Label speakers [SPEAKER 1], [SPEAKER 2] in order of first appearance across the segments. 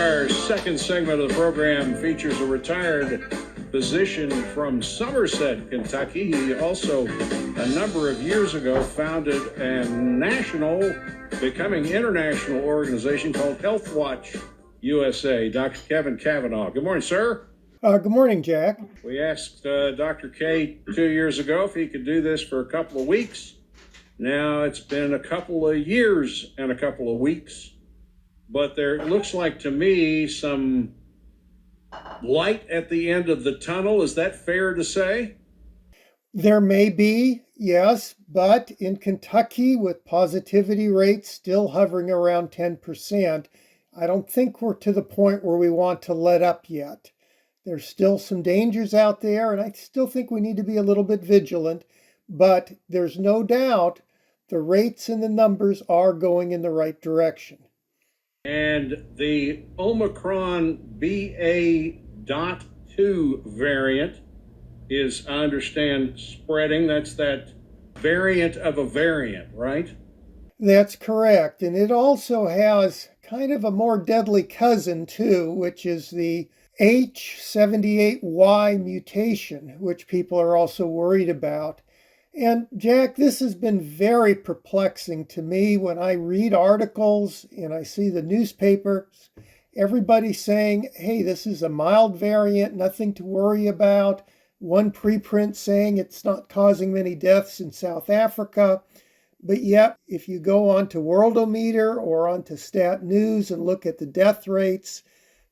[SPEAKER 1] Our second segment of the program features a retired physician from Somerset, Kentucky. He also, a number of years ago, founded a national, becoming international organization called Health Watch USA. Dr. Kevin Cavanaugh. Good morning, sir.
[SPEAKER 2] Good morning, Jack.
[SPEAKER 1] We asked Dr. K 2 years ago if he could do this for a couple of weeks. Now it's been a couple of years and a couple of weeks. But there looks like to me some light at the end of the tunnel. Is that fair to say?
[SPEAKER 2] There may be, yes, but in Kentucky, with positivity rates still hovering around 10%, I don't think we're to the point where we want to let up yet. There's still some dangers out there, and I still think we need to be a little bit vigilant, but there's no doubt the rates and the numbers are going in the right direction.
[SPEAKER 1] And the Omicron BA.2 variant is, I understand, spreading. That's that variant of a variant, right?
[SPEAKER 2] That's correct. And it also has kind of a more deadly cousin, too, which is the H78Y mutation, which people are also worried about. And Jack, this has been very perplexing to me when I read articles and I see the newspapers, everybody saying, hey, this is a mild variant, nothing to worry about. One preprint saying it's not causing many deaths in South Africa. But yet, if you go onto Worldometer or onto Stat News and look at the death rates,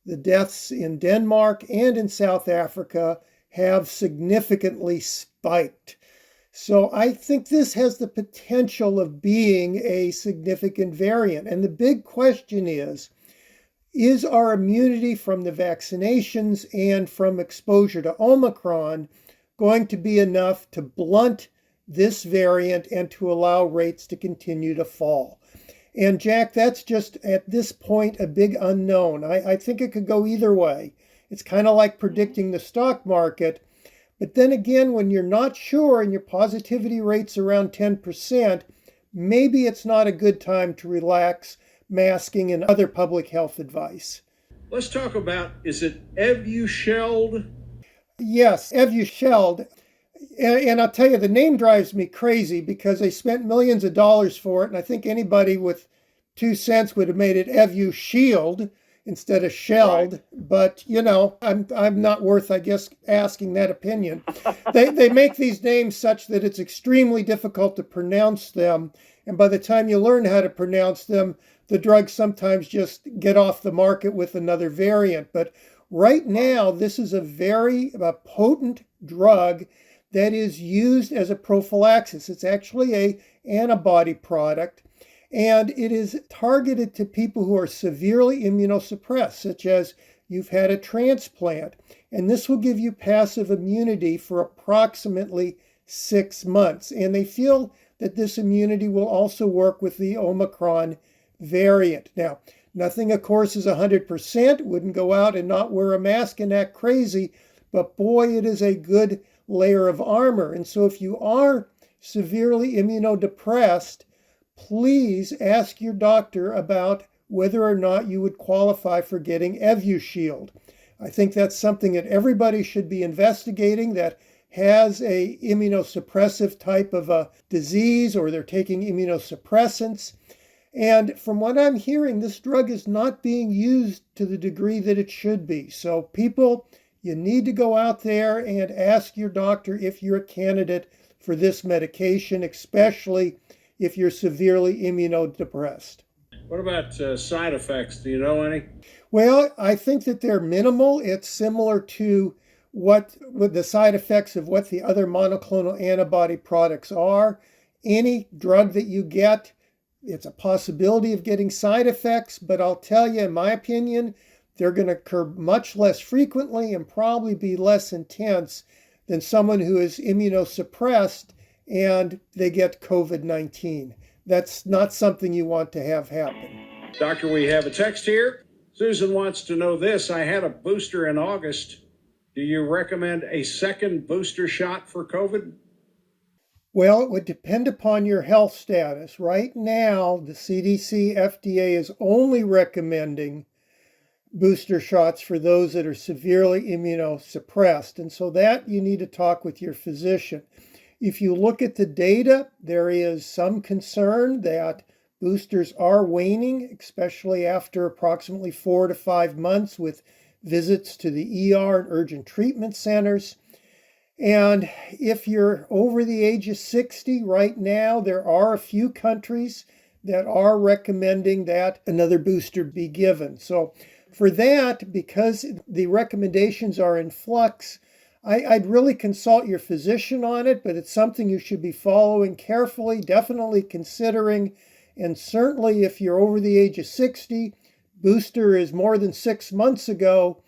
[SPEAKER 2] the deaths in Denmark and in South Africa have significantly spiked. So I think this has the potential of being a significant variant. And the big question is our immunity from the vaccinations and from exposure to Omicron going to be enough to blunt this variant and to allow rates to continue to fall? And Jack, that's just at this point a big unknown. I think it could go either way. It's kind of like predicting the stock market. But then again, when you're not sure and your positivity rate's around 10%, maybe it's not a good time to relax masking and other public health advice.
[SPEAKER 1] Let's talk about, is it Evushield?
[SPEAKER 2] Yes, Evushield. And I'll tell you, the name drives me crazy because they spent millions of dollars for it. And I think anybody with 2 cents would have made it Evushield instead of shelled. Right. But, you know, I'm not worth, I guess, asking that opinion. They make these names such that it's extremely difficult to pronounce them. And by the time you learn how to pronounce them, the drugs sometimes just get off the market with another variant. But right now, this is a very potent drug that is used as a prophylaxis. It's actually an antibody product. And it is targeted to people who are severely immunosuppressed, such as you've had a transplant. And this will give you passive immunity for approximately 6 months. And they feel that this immunity will also work with the Omicron variant. Now, nothing, of course, is 100%. Wouldn't go out and not wear a mask and act crazy. But boy, it is a good layer of armor. And so if you are severely immunodepressed, please ask your doctor about whether or not you would qualify for getting Evushield. I think that's something that everybody should be investigating that has a immunosuppressive type of a disease, or they're taking immunosuppressants. And from what I'm hearing, this drug is not being used to the degree that it should be. So people, you need to go out there and ask your doctor if you're a candidate for this medication, especially if you're severely immunodepressed.
[SPEAKER 1] What about side effects? Do you know any?
[SPEAKER 2] Well, I think that they're minimal. It's similar to what the side effects of what the other monoclonal antibody products are. Any drug that you get, it's a possibility of getting side effects, but I'll tell you, in my opinion, they're going to occur much less frequently and probably be less intense than someone who is immunosuppressed and they get COVID-19. That's not something you want to have happen.
[SPEAKER 1] Doctor, we have a text here. Susan wants to know this. I had a booster in August. Do you recommend a second booster shot for COVID?
[SPEAKER 2] Well, it would depend upon your health status. Right now, the CDC, FDA is only recommending booster shots for those that are severely immunosuppressed. And so that you need to talk with your physician. If you look at the data, there is some concern that boosters are waning, especially after approximately 4 to 5 months with visits to the ER and urgent treatment centers. And if you're over the age of 60 right now, there are a few countries that are recommending that another booster be given. So for that, because the recommendations are in flux, I'd really consult your physician on it, but it's something you should be following carefully, definitely considering. And certainly if you're over the age of 60, booster is more than 6 months ago,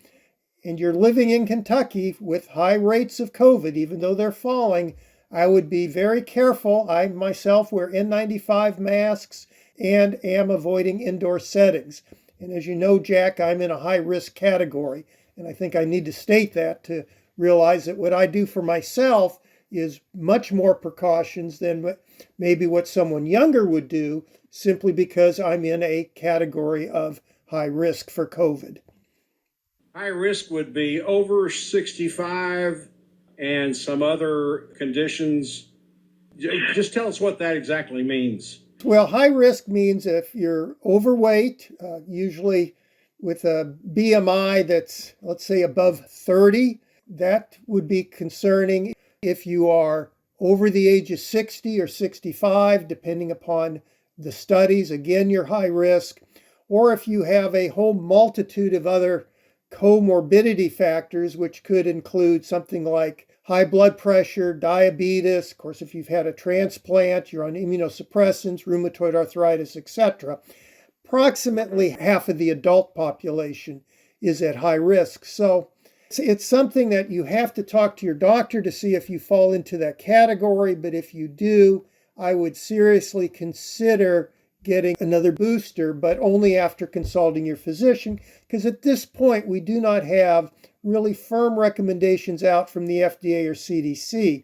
[SPEAKER 2] and you're living in Kentucky with high rates of COVID, even though they're falling, I would be very careful. I myself wear N95 masks and am avoiding indoor settings. And as you know, Jack, I'm in a high risk category. And I think I need to state that to realize that what I do for myself is much more precautions than maybe what someone younger would do, simply because I'm in a category of high risk for COVID.
[SPEAKER 1] High risk would be over 65 and some other conditions. Just tell us what that exactly means.
[SPEAKER 2] Well, high risk means if you're overweight, usually with a BMI that's, let's say, above 30, that would be concerning. If you are over the age of 60 or 65, depending upon the studies, again, you're high risk. Or if you have a whole multitude of other comorbidity factors, which could include something like high blood pressure, diabetes. Of course, if you've had a transplant, you're on immunosuppressants, rheumatoid arthritis, etc. Approximately half of the adult population is at high risk. So it's something that you have to talk to your doctor to see if you fall into that category. But if you do, I would seriously consider getting another booster, but only after consulting your physician, because at this point we do not have really firm recommendations out from the FDA or CDC.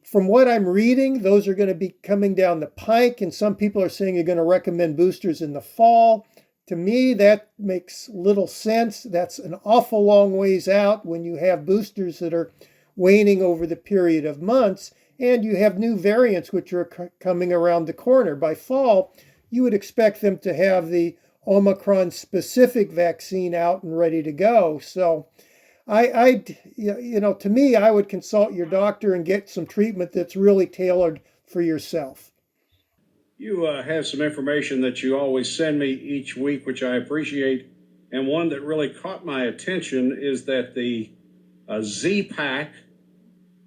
[SPEAKER 2] From what I'm reading, those are going to be coming down the pike, and some people are saying they're going to recommend boosters in the fall. To me, that makes little sense. That's an awful long ways out when you have boosters that are waning over the period of months, and you have new variants which are coming around the corner. By fall, you would expect them to have the Omicron-specific vaccine out and ready to go. So, to me, I would consult your doctor and get some treatment that's really tailored for yourself.
[SPEAKER 1] You have some information that you always send me each week, which I appreciate. And one that really caught my attention is that the ZPak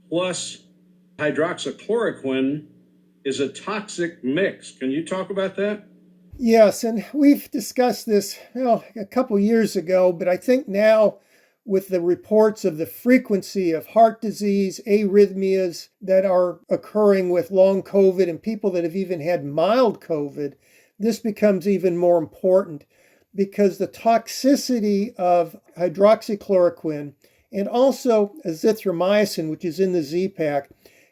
[SPEAKER 1] plus hydroxychloroquine is a toxic mix. Can you talk about that?
[SPEAKER 2] Yes, and we've discussed this a couple years ago, but I think now with the reports of the frequency of heart disease, arrhythmias that are occurring with long COVID and people that have even had mild COVID, this becomes even more important because the toxicity of hydroxychloroquine and also azithromycin, which is in the ZPak,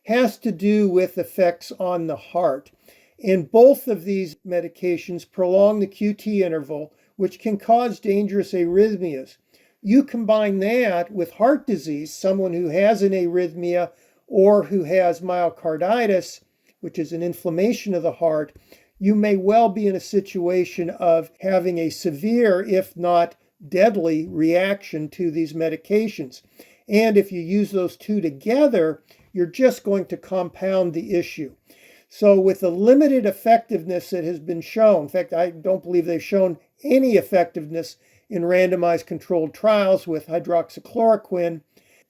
[SPEAKER 2] has to do with effects on the heart. And both of these medications prolong the QT interval, which can cause dangerous arrhythmias. You combine that with heart disease, someone who has an arrhythmia or who has myocarditis, which is an inflammation of the heart, you may well be in a situation of having a severe, if not deadly, reaction to these medications. And if you use those two together, you're just going to compound the issue. So with the limited effectiveness that has been shown, in fact, I don't believe they've shown any effectiveness in randomized controlled trials with hydroxychloroquine,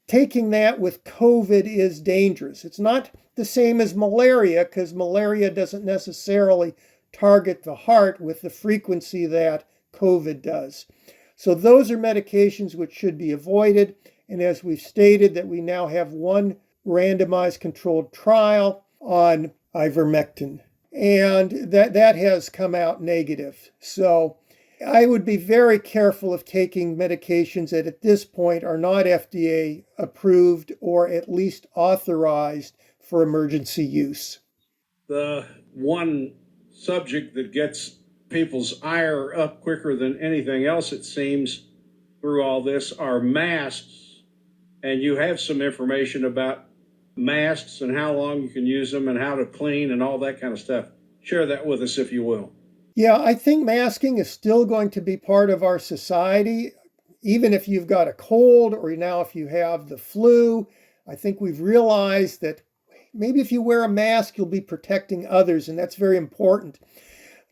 [SPEAKER 2] taking that with COVID is dangerous. It's not the same as malaria because malaria doesn't necessarily target the heart with the frequency that COVID does. So those are medications which should be avoided. And as we've stated that we now have one randomized controlled trial on ivermectin, and that has come out negative. So I would be very careful of taking medications that at this point are not FDA approved or at least authorized for emergency use.
[SPEAKER 1] The one subject that gets people's ire up quicker than anything else, it seems, through all this are masks. And you have some information about masks and how long you can use them and how to clean and all that kind of stuff. Share that with us, if you will.
[SPEAKER 2] Yeah, I think masking is still going to be part of our society. Even if you've got a cold or now if you have the flu, I think we've realized that maybe if you wear a mask, you'll be protecting others, and that's very important.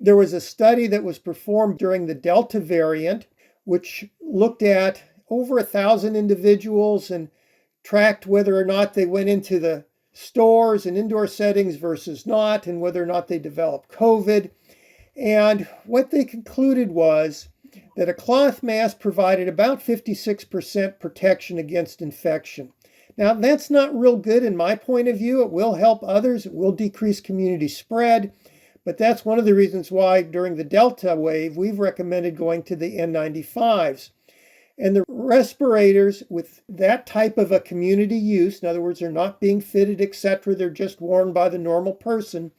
[SPEAKER 2] There was a study that was performed during the Delta variant, which looked at over 1,000 individuals and tracked whether or not they went into the stores and indoor settings versus not, and whether or not they developed COVID. And what they concluded was that a cloth mask provided about 56% protection against infection. Now, that's not real good in my point of view. It will help others. It will decrease community spread. But that's one of the reasons why during the Delta wave, we've recommended going to the N95s. And the respirators with that type of a community use, in other words, they're not being fitted, etc., they're just worn by the normal person,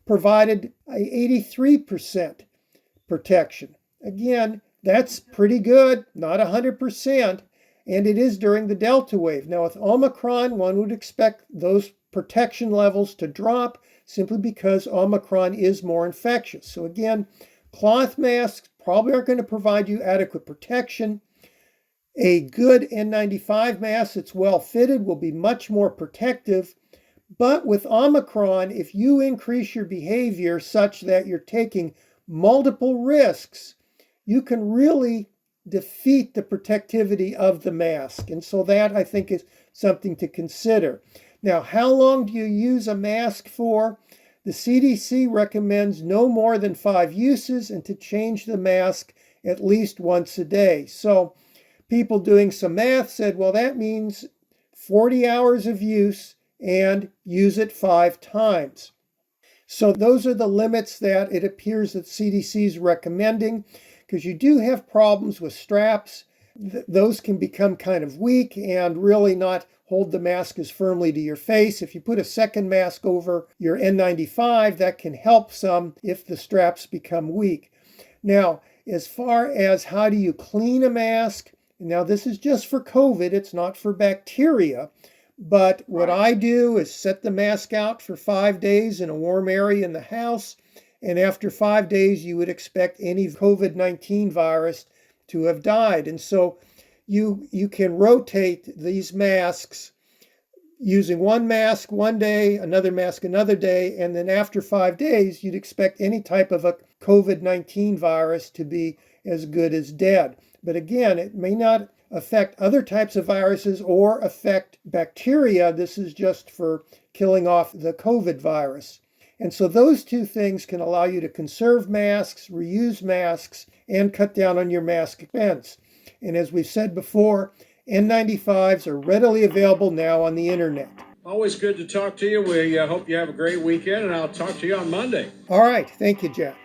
[SPEAKER 2] provided 83% protection. Again, that's pretty good, not 100%, and it is during the Delta wave. Now, with Omicron, one would expect those protection levels to drop simply because Omicron is more infectious. So again, cloth masks probably aren't going to provide you adequate protection. A good N95 mask that's well fitted will be much more protective. But with Omicron, if you increase your behavior such that you're taking multiple risks, you can really defeat the protectivity of the mask. And so that, I think, is something to consider. Now, how long do you use a mask for? The CDC recommends no more than 5 uses and to change the mask at least once a day. So people doing some math said, well, that means 40 hours of use and use it 5 times. So those are the limits that it appears that CDC is recommending, because you do have problems with straps. Those can become kind of weak and really not hold the mask as firmly to your face. If you put a second mask over your N95, that can help some if the straps become weak. Now, as far as how do you clean a mask, now this is just for COVID, it's not for bacteria. But what I do is set the mask out for 5 days in a warm area in the house. And after 5 days, you would expect any COVID-19 virus to have died. And so you can rotate these masks using one mask one day, another mask another day. And then after 5 days, you'd expect any type of a COVID-19 virus to be as good as dead. But again, it may not affect other types of viruses or affect bacteria. This is just for killing off the COVID virus. And so those two things can allow you to conserve masks, reuse masks, and cut down on your mask expense. And as we've said before, N95s are readily available now on the internet.
[SPEAKER 1] Always good to talk to you. We hope you have a great weekend, and I'll talk to you on Monday.
[SPEAKER 2] All right. Thank you, Jack.